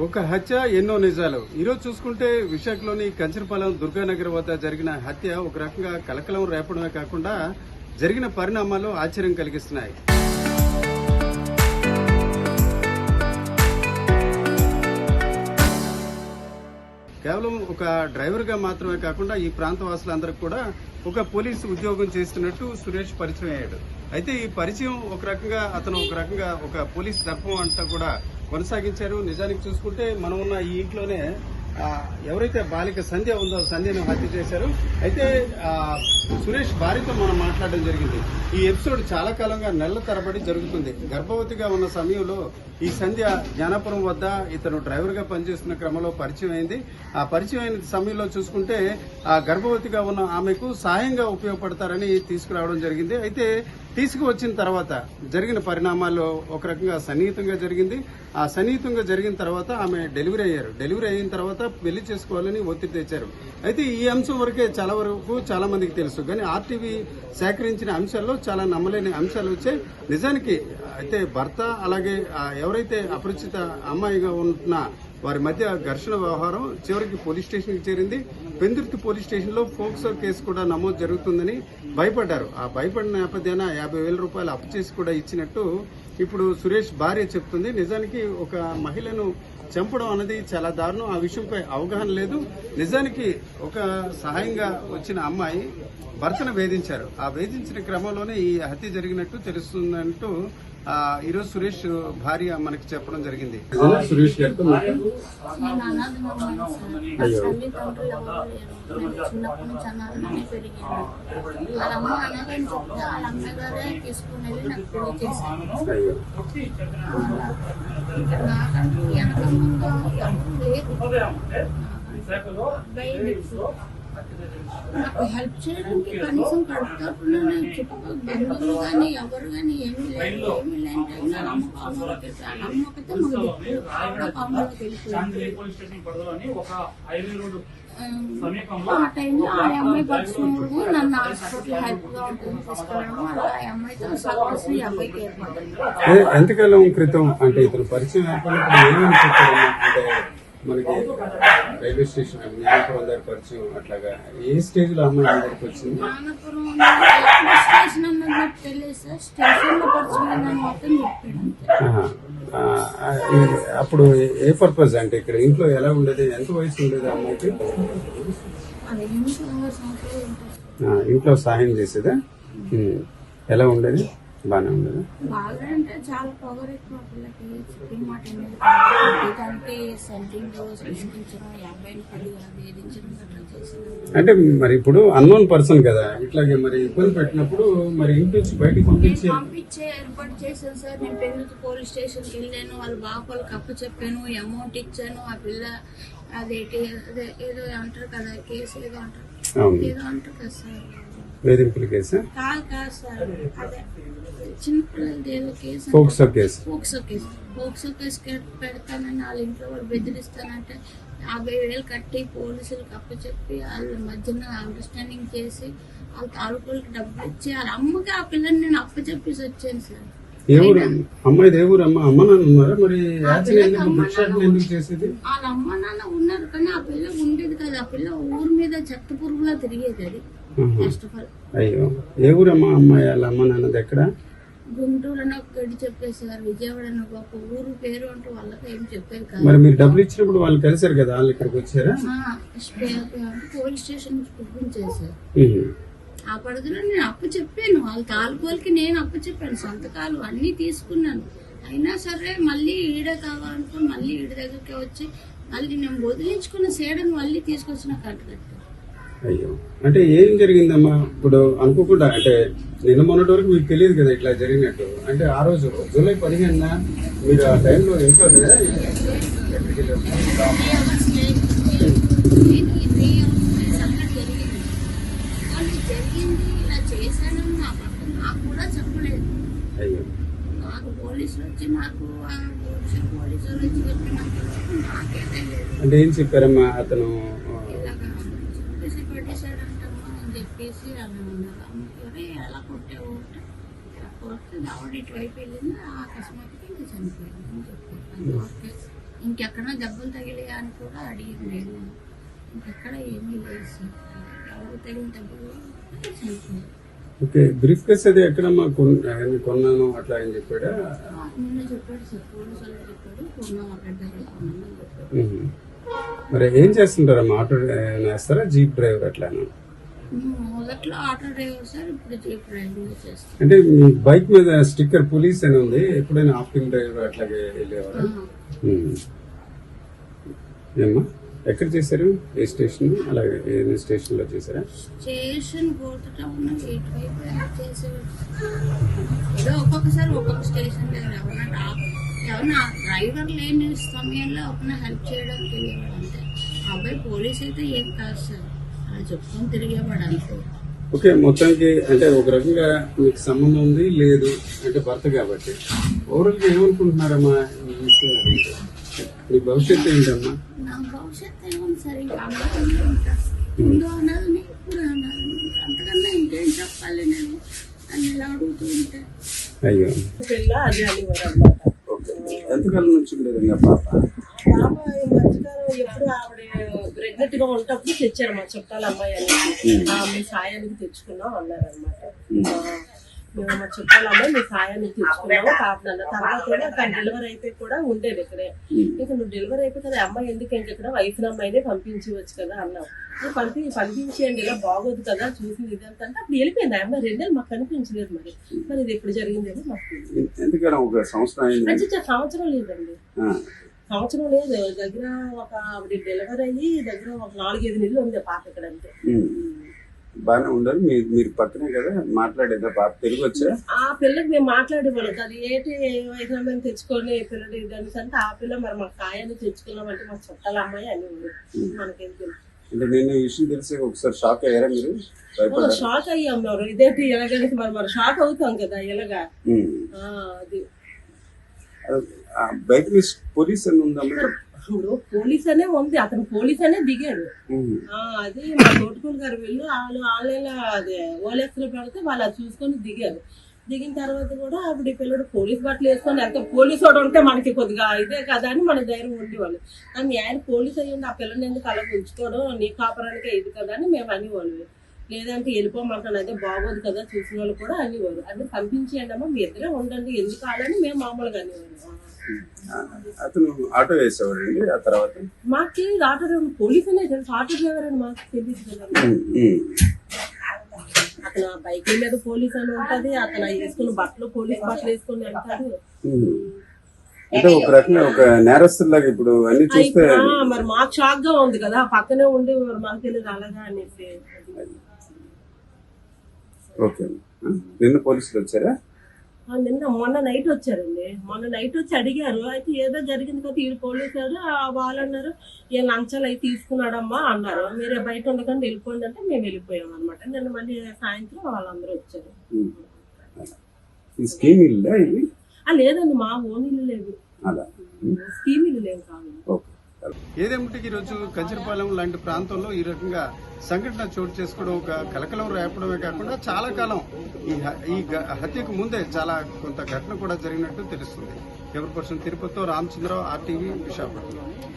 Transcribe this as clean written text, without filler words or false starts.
ఒక హత్య ఎన్నో నిజాలు. ఈరోజు చూసుకుంటే విశాఖలోని కంచరపాలెం దుర్గానగర్ వద్ద జరిగిన హత్య ఒక రకంగా కలకలం రేపడమే కాకుండా జరిగిన పరిణామాలు ఆశ్చర్యం కలిగిస్తున్నాయి. కేవలం ఒక డ్రైవర్గా మాత్రమే కాకుండా ఈ ప్రాంత వాసులందరికీ కూడా ఒక పోలీసు ఉద్యోగం చేస్తున్నట్టు సురేష్ పరిచయం అయ్యాడు. అయితే ఈ పరిచయం ఒక రకంగా అతను ఒక పోలీస్ దర్పం అంతా కూడా కొనసాగించారు. నిజానికి చూసుకుంటే మనం ఉన్న ఈ ఇంట్లోనే ఎవరైతే బాలిక సంధ్య ఉందో సంధ్యను హత్య చేశారు. అయితే సురేష్ భార్యతో మనం మాట్లాడడం జరిగింది. ఈ ఎపిసోడ్ చాలా కాలంగా నెలల తరబడి జరుగుతుంది. గర్భవతిగా ఉన్న సమయంలో ఈ సంధ్య జ్ఞానాపురం వద్ద ఇతను డ్రైవర్ గా పనిచేస్తున్న క్రమంలో పరిచయం అయింది. ఆ పరిచయం అయిన సమయంలో చూసుకుంటే ఆ గర్భవతిగా ఉన్న ఆమెకు సహాయంగా ఉపయోగపడతారని తీసుకురావడం జరిగింది. అయితే తీసుకువచ్చిన తర్వాత జరిగిన పరిణామాల్లో ఒక రకంగా సన్నిహితంగా జరిగింది. ఆ సన్నిహితంగా జరిగిన తర్వాత ఆమె డెలివరీ అయ్యారు. డెలివరీ అయిన తర్వాత పెళ్లి చేసుకోవాలని ఒత్తిడి తెచ్చారు. అయితే ఈ అంశం వరకే చాలా మందికి తెలుసు. కానీ ఆర్టీవీ సేకరించిన అంశాల్లో చాలా నమ్మలేని అంశాలు వచ్చాయి. నిజానికి అయితే భర్త అలాగే ఎవరైతే అపరిచిత అమ్మాయిగా ఉంటున్న వారి మధ్య ఘర్షణ వ్యవహారం చివరికి పోలీస్ స్టేషన్ కి చేరింది. పెందుర్తి పోలీస్ స్టేషన్ లో ఫోక్సో కేసు కూడా నమోదు జరుగుతుందని భయపడ్డారు. ఆ భయపడిన నేపథ్యాన 50,000 రూపాయలు అప్పు చేసి కూడా ఇచ్చినట్టు ఇప్పుడు సురేష్ భార్య చెప్తుంది. నిజానికి ఒక మహిళను చంపడం అనేది చాలా దారుణం. ఆ విషయంపై అవగాహన లేదు. నిజానికి ఒక సహాయంగా వచ్చిన అమ్మాయి భర్తను వేధించారు. ఆ వేధించిన క్రమంలోనే ఈ హత్య జరిగినట్టు తెలుస్తుందంటూ ఈరోజు సురేష్ భార్య మనకి చెప్పడం జరిగింది. సురేష్ గారితో చిన్నప్పటి నుంచి అనాథగానే పెరిగాను. వాళ్ళ అమ్మ అనాథని చెప్తే వాళ్ళ అమ్మగారే తీసుకుని వెళ్ళి నాకు పెళ్లి చేశాను. నాకంటూ వెనక ముందు లేదు. నాకు హెల్ప్ చేయడానికి కనీసం కడుపుతరపున చుట్టుపక్కల బంధువులు కానీ ఎవరు కానీ ఏమీ లేదు. వాళ్ళ అమ్మకైతే మాకు అమ్మలోకి వెళ్ళిపోయింది. ఆ టైంలో ఆ అమ్మాయి పరిచయం నన్ను హాస్పిటల్ హెల్ప్ గా ఉంటుంది తీసుకెళ్ళడం వల్ల ఆ అమ్మాయితో సర్వస్వం ఈ అబ్బాయికి ఏర్పడింది. ఎంతకాలం క్రితం అంటే ఇతను పరిచయం ఏర్పడినప్పుడు ఏమని చెప్పారు? అంటే మనకి రైల్వే స్టేషన్ జ్ఞానపురం దగ్గర పరిచయం అట్లాగా ఏ స్టేజ్ లో అమ్మాయి దగ్గరికి వచ్చింది? జ్ఞానపురం స్టేషన్ అన్నది తెలియదు సార్. స్టేషన్ లో పరిచయం మొత్తం చెప్పాడు. అప్పుడు ఏ పర్పస్ అంటే ఇక్కడ ఇంట్లో ఎలా ఉండేది? ఎంత వయసు ఉండేది అమ్మాయికి? ఇంట్లో సహాయం చేసేదా? ఎలా ఉండేది? బాగానే ఉండేది. బాగా అంటే చాలా పవర్ ఎక్కువ పిల్లకి. చెప్పిన మాట దానికి సెంట్రింగ్ సృష్టించడం 50 పడిగా వేధించడం అట్లా చేసింది. అంటే మరి ఇప్పుడు అన్నోన్ పర్సన్ కదా, ఇట్లాగే మరి ఇబ్బంది పెట్టినప్పుడు మరి ఇంటి నుంచి బయటకు పంపించే ఏర్పాటు చేశాను సార్. నేను పెందుతు పోలీస్ స్టేషన్ కి వెళ్ళాను. వాళ్ళ బాపలకు అప్పు చెప్పాను, అమౌంట్ ఇచ్చాను. ఆ పిల్ల అదేంటి ఏదో అంటారు కదా, కేసు ఏదో అంటారు కదా సార్, వేధింపుల కేసు కాదు సార్. అదే చిన్నపిల్లలది ఏదో కేసు, ఫోక్సో కేసు పెడతానని వాళ్ళ ఇంట్లో వాళ్ళు బెదిరిస్తానంటే 50,000 కట్టి పోలీసులకు అప్పచెప్పి వాళ్ళ మధ్యన అండర్స్టాండింగ్ చేసి వాళ్ళ తాలూకులకి డబ్బులు ఇచ్చి వాళ్ళ అమ్మకి ఆ పిల్లని నేను అప్పచెప్పేసి వచ్చాను సార్. అమ్మాయి ఏ ఊరు? అమ్మ నాన్న ఉన్నారా? మరి ఎందుకు చేసేది? వాళ్ళ అమ్మ నాన్న ఉన్నారు కానీ ఆ పిల్ల ఉండేది కదా. ఆ పిల్ల ఊరి మీద చెత్త పురుగులా తిరిగేది. అది ఫస్ట్ ఆఫ్ ఆల్. అయ్యో, ఏ ఊరమ్మా అమ్మాయి వాళ్ళ అమ్మ నాన్నది? ఎక్కడ? గుంటూరు అని ఒకటి చెప్పేసారు. విజయవాడ అని ఒక ఊరు పేరు అంటూ వాళ్ళకి ఏం చెప్పేది కాదు. మరి మీరు డబ్బులు ఇచ్చినప్పుడు వాళ్ళు కలిసారు కదా, వాళ్ళు ఇక్కడికి వచ్చారా? పోలీస్ స్టేషన్ నుంచి పిలిపించేసారు. ఆ పరిధిలో నేను అప్పు చెప్పాను. వాళ్ళ తాలూకులకి నేను అప్పు చెప్పాను. సంతకాలు అన్ని తీసుకున్నాను. అయినా సరే మళ్ళీ ఈడే కావాలనుకుని మళ్ళీ ఈడి దగ్గరికి వచ్చి మళ్ళీ నేను వదిలించుకున్న సేడని మళ్ళీ తీసుకొచ్చి నాకు కట్టగట్టాను. అయ్యో, అంటే ఏం జరిగిందమ్మా? ఇప్పుడు అనుకోకుండా అంటే నిన్న మొన్నటి వరకు మీకు తెలియదు కదా ఇట్లా జరిగినట్టు. అంటే ఆ రోజు జూలై 15న మీరు ఆ టైంలో ఇంట్లో అయ్యో, నాకు పోలీసులు వచ్చి నాకు పోలీసులు వచ్చి చెప్పినప్పుడు నాకేదే లేదు. అంటే ఏం చెప్పారమ్మా? అతను పెట్టేశాడంటమ్మా అని చెప్పేసి అలా ఉన్నారు. ఎలా కొట్టావు కొడితే ఆవిడ ఇటువైపు వెళ్ళింది. అకస్మాత్తుగా ఇంకా చనిపోయింది అని చెప్పారు. ఇంకెక్కడ దెబ్బలు తగిలాయా అని కూడా అడిగింది నేను. ఇంకెక్కడ ఏమీ లేదు సార్. ఎవరు తగిన దెబ్బలు చనిపోయారు. ఓకే, బ్రీఫ్ కేస్ అది ఎక్కడమ్మా కొన్నాను అట్లా అని చెప్పాడా? నిన్న చెప్పాడు సార్, పోలీసు వాళ్ళు చెప్పాడు, కొన్నాం అక్కడ దగ్గర కొన్నామని చెప్పాడు. మరి ఏం చేస్తుంటారమ్మా? ఆటో వేస్తారా, జీప్ డ్రైవర్ అట్లానా? మొదట్లో ఆటో డ్రైవర్ సార్, ఇప్పుడు జీప్ డ్రైవింగ్ చేస్తాం. అంటే మీ బైక్ మీద స్టిక్కర్ పోలీస్ అని ఉంది, ఎప్పుడైనా ఆఫ్టింగ్ డ్రైవర్ అట్లాగే వెళ్ళేవారా? ఏమ్మా, ఎక్కడ చేశారు? ఏ స్టేషన్? అలాగే ఏ స్టేషన్ లో చేశారా? స్టేషన్ పోతుటా ఉన్న గేట్ వైపు చేసేవాడు. ఏదో ఒక్కొక్కసారి ఒక్కొక్క స్టేషన్ దగ్గర ఎవరన్నా డ్రైవర్ లేని సమయంలో ఒకరిని హెల్ప్ చేయడానికి వెళ్ళేవాడు అంతే. అబ్బాయి పోలీస్ అయితే ఏం కాదు సార్, అలా చెప్పుకొని తిరిగేవాడు అంతే. ఓకే, మొత్తానికి అంటే ఒక రకంగా మీకు సంబంధం ఉంది లేదు అంటే భర్త కాబట్టి ఓవరాల్ గా ఏమనుకుంటున్నారమ్మా ఈ విషయం గురించి? మీ భవిష్యత్తు ఏంటమ్మా? నా భవిష్యత్తు ఏముంది సార్, ఇంకా అమ్మకంగా ఉంటా. ముందు అనాలని ఇప్పుడు అనాలని, అంతకన్నా ఇంకేం చెప్పాలి నేను అని ఇలా అడుగుతూ ఉంటే. అయ్యో, పిల్ల అది అనేవారు అన్నమాట. ఎంతకాలం నుంచి ఉండేదండి పాప? పాప ఈ మధ్యకాలం ఎప్పుడు ఆవిడ ప్రెగ్నెంట్ గా ఉన్నప్పుడు తెచ్చారు మా చుట్టాల అమ్మాయి అనేది. మీ సాయానికి తెచ్చుకున్నాం అన్నారు అనమాట. మేము మా చుట్టాల అమ్మాయి మీ సాయానికి తెచ్చుకున్నాము పాప అన్న. తర్వాత తను డెలివరీ అయితే కూడా ఉండేది ఇక్కడే. ఇంకా నువ్వు డెలివరీ అయిపోతే కదా అమ్మాయి ఎందుకు ఇక్కడ వయసున అమ్మాయినే పంపించవచ్చు కదా అన్నావు. పంపించేయండి, ఇలా బాగోదు కదా చూసి ఇదంతా అంటే అప్పుడు వెళ్ళిపోయింది. అమ్మాయి 2 నెలలు మాకు కనిపించలేదు. మరి ఇది ఎప్పుడు జరిగింది మాకు ఎందుకని ఒక సంవత్సరం సంవత్సరం లేదండి, సంవత్సరం లేదు. దగ్గర ఒక ఆవిడ డెలివరీ అయ్యి దగ్గర ఒక 4-5 నెలలు ఉంది పాప ఇక్కడ అంతే. బాగానే ఉండాలి. మీరు పక్కనే కదా మాట్లాడేదా? పాప తిరిగి వచ్చా? ఆ పిల్లకి మేము మాట్లాడేవాళ్ళం. అది ఏంటి వైద్యం తెచ్చుకొని పిల్లలు ఇదని అంటే ఆ పిల్ల మరి మాకు కాయని తెచ్చుకున్నామంటే మా చుట్టాల అమ్మాయి అని మనకేం తెలుసు. అంటే నేను ఈ విషయం తెలిసి ఒకసారి షాక్ అయ్యారా మీరు? షాక్ అయ్యాం మరి. ఇదేంటి ఎలాగని మరి షాక్ అవుతాం కదా ఎలాగా. అది బైక్ పోలీస్ అని ఉందమ్మా? ఇప్పుడు పోలీస్ అనే ఉంది, అతను పోలీస్ అనే దిగాడు. అది మా తోటకూలు గారు వీళ్ళు ఆన్లైన్ లో అదే ఓఎల్ఎక్స్ లో పెడితే వాళ్ళు అది చూసుకొని దిగారు. దిగిన తర్వాత కూడా అప్పుడు ఈ పిల్లడు పోలీస్ బట్టలు వేసుకొని ఎంత పోలీసు వాడు ఉంటే మనకి కొద్దిగా ఇదే కదా అని మన ధైర్యం ఉండేవాళ్ళు. కానీ ఆయన పోలీస్ అయ్యండి, ఆ పిల్లని ఎందుకు అలా ఉంచుకోవడం, నీ కాపురానికే ఇది కదా అని మేము అనేవాళ్ళు. లేదంటే వెళ్ళిపోమంటాను, అదే బాగోదు కదా చూసిన వాళ్ళు కూడా అనేవారు. అంటే పంపించేయండి అమ్మా, మీ ఇద్దరే ఉండండి ఎందుకు కాదని మేము మామూలుగా అనేవారు. అతను ఆటో వేసేవాడండి. ఆ తర్వాత మాకు ఆటో డ్రైవర్ పోలీస్ అనే తెలుసు, ఆటో డ్రైవర్ అని మాకు తెలియదు కదా. అతను బైక్ మీద పోలీస్ అని ఉంటది, అతను వేసుకున్న బట్టలు పోలీస్ బట్టలు వేసుకుని వెళ్తాడు. అంటే ఒక రకంగా ఒక నేరస్తులాగా ఇప్పుడు అన్ని చూస్తే మరి మాకు షాక్ గా ఉంది కదా, పక్కనే ఉండి మాకు తెలియదు అలాగా అనేసి. ఓకే, నిన్న పోలీసులు వచ్చారా? మొన్న నైట్ వచ్చారండి. మొన్న నైట్ వచ్చి అడిగారు. అయితే ఏదో జరిగింది కదా ఈ పోలీసు వాళ్ళు అన్నారు, ఏ లంచాలు అవి తీసుకున్నాడమ్మా అన్నారు. మీరే బయట ఉండకుండా వెళ్ళిపోయింది అంటే మేము వెళ్ళిపోయాం అనమాట. నిన్న మళ్ళీ సాయంత్రం వాళ్ళందరూ వచ్చారు. లేదండి, మా ఓన్ ఇల్లు లేదు, స్కీమ్ ఇల్లు లేవు కాదు. ఏదేమిటికి ఈరోజు కంచరపాలెం లాంటి ప్రాంతంలో ఈ రకంగా సంఘటన చోటు చేసుకోవడం ఒక కలకలం రేపడమే కాకుండా చాలా కాలం ఈ హత్యకు ముందే చాలా కొంత ఘటన కూడా జరిగినట్టు తెలుస్తుంది. కెమెరా పర్సన్ తిరుపతితో రామచంద్రరావు, RTV, విశాఖపట్నం.